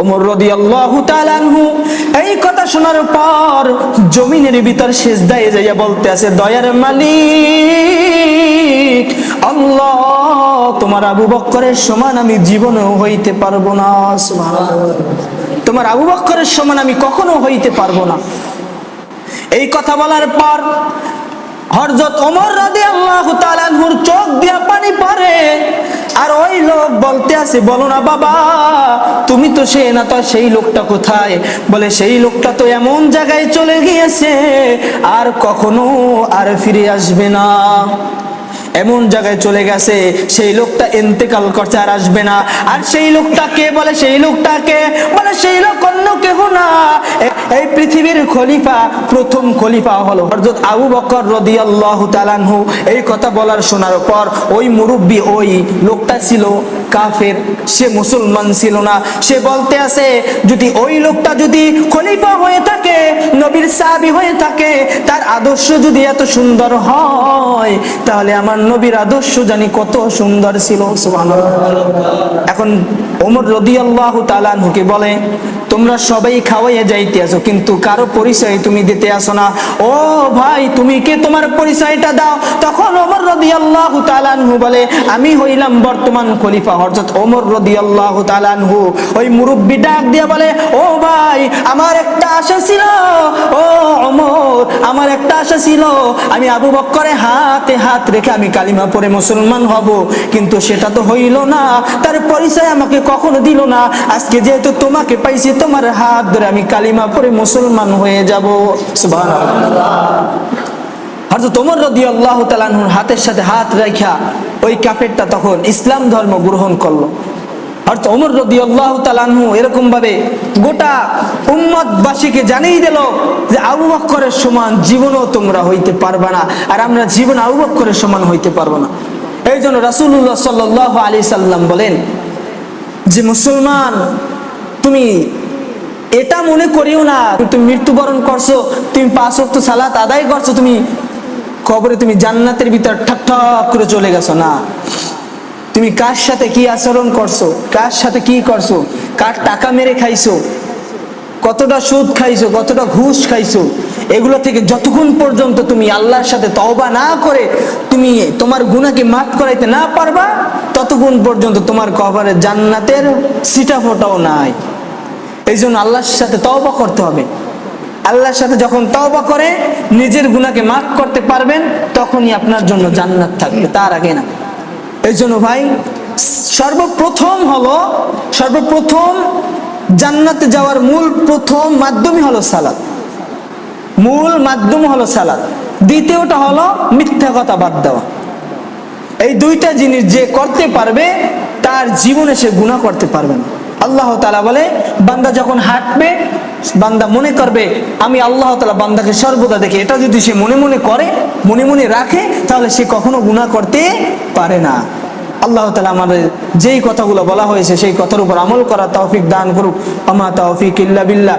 ওমর রাদিয়াল্লাহু তাআলা আনহু এই কথা শোনার পর জমিনের ভিতর সিজদায় যাইয়া বলতে আছে, দয়ার মালিক আল্লাহ, তোমার আবু বকরের সমান আমি জীবনেও হইতে পারবো না। সুবহানাল্লাহ, তোমার আবু বকরের সমান আমি কখনো হইতে পারবো না। এই কথা বলার পর হযরত ওমর রাদিয়াল্লাহু তাআলা আনহুর চোখ দিয়া পানি পড়ে। আর ওই লোক বলতে আছে, বলো না বাবা, তুমি তো সে না, তো সেই লোকটা কোথায়? বলে সেই লোকটা তো এমন জায়গায় চলে গিয়েছে আর কখনো আর ফিরে আসবে না। এমন জায়গায় চলে গেছে, সেই লোকটা ইন্তেকাল করছে আর আসবে না। আর সেই লোকটা কে? বলে সেই লোকটাকে বলে সেই লোক অন্য কেহ না, এই পৃথিবীর খলিফা, প্রথম খলিফা হলো হযরত আবু বকর রাদিয়াল্লাহু তাআলা আনহু। এই কথা বলার শোনার পর ওই মুরব্বি, ওই লোকটা ছিল কাফের, সে মুসলমান ছিল না। সে বলতে আছে, যদি ওই লোকটা যদি খলিফা হয়ে থাকে, নবীর সাহাবী হয়ে থাকে, তার আদর্শ যদি এত সুন্দর হয়, তাহলে আমার নবীর আদর্শ জানি কত সুন্দর ছিল। সুবহানাল্লাহ। এখন ওমর রাদিয়াল্লাহু তাআলা আনহুকে বলে, তোমরা সবাই খাওয়াইয়া যাইতে আসো, কিন্তু কারো পরিচয় তুমি দিতে আসো না। ও ভাই, তুমি কে? তোমার পরিচয়টা দাও। তখন ওমর রাদিয়াল্লাহু তাআলা আনহু বলে, আমি হইলাম বর্তমান খলিফা হযরত ওমর রাদিয়াল্লাহু তাআলা আনহু। ওই মুরব্বি ডাক দিয়ে বলে, ও ভাই, আমার একটা আশা ছিল, ও ওমর, আমার একটা আশা ছিল, আমি আবু বকরের হাতে হাত রেখে আমি কালিমা পড়ে মুসলমান হব, কিন্তু সেটা তো হইল না। তার পরিচয় আমাকে কখনো দিল না। আজকে যেহেতু তোমাকে পাইছি, তোমার হাত ধরে আমি কালিমা পড়ে মুসলমান হয়ে যাব। সুবহানাল্লাহ। হযরত ওমর রাদিয়াল্লাহু তাআলা আনহুর হাতের সাথে হাত রাখা ওই কাফেরটা তখন ইসলাম ধর্ম গ্রহণ করলো। হযরত ওমর রাদিয়াল্লাহু তাআলা আনহু এরকম ভাবে গোটা উম্মতবাসীকে জানিয়ে দিল যে আবু বকরের সমান জীবনও তোমরা হইতে পারবে না, আর আমরা জীবন আবু বকরের সমান হইতে পারবো না। এই জন্য রাসূলুল্লাহ সাল্লাল্লাহু আলাইহি সাল্লাম বলেন যে, মুসলমান, তুমি এটা মনে করিও না তুমি মৃত্যুবরণ করছো, তুমি 5 ওয়াক্ত সালাত আদায় করছো, তুমি কবরে তুমি জান্নাতের ভিতর ঠাক ঠাক করে চলে গেছো। না, তুমি কার সাথে কি আচরণ করছো, কার সাথে কি করছো, কার টাকা মেরে খাইছো, কতটা সুদ খাইছো, কতটা ঘুষ খাইছো, এগুলো থেকে যতক্ষণ পর্যন্ত তুমি আল্লাহর সাথে তওবা না করে তুমি তোমার গুনাহকে মাফ করাইতে না পারবা, ততক্ষণ পর্যন্ত তোমার কবরে জান্নাতের সিটা ফোটাও নাই। এই জন্য আল্লাহর সাথে তওবা করতে হবে। আল্লাহর সাথে যখন তওবা করে নিজের গুনাহকে মাফ করতে পারবেন, তখনই আপনার জন্য জান্নাত থাকবে, তার আগে না। এই জন্য ভাই, সর্বপ্রথম জান্নাতে যাওয়ার মূল প্রথম মাধ্যমই হলো সালাত। মূল মাধ্যম হলো সালাত। দ্বিতীয়টা হলো মিথ্যা কথা বাদ দেওয়া। এই দুইটা জিনিস যে করতে পারবে, তার জীবনে সে গুনাহ করতে পারবে না। আল্লাহ তাআলা বলে, বান্দা যখন হাঁটবে, বান্দা মনে করবে আমি আল্লাহ তাআলা বান্দাকে সর্বদা দেখে। এটা যদি সে মনে মনে করে, মনে মনে রাখে, তাহলে সে কখনো গুনাহ করতে পারে না। আল্লাহ তাআলা আমাদের যেই কথাগুলো বলা হয়েছে সেই কথার উপর আমল করা তৌফিক দান করুক। আমা তৌফিক ইল্লা বিল্লাহ।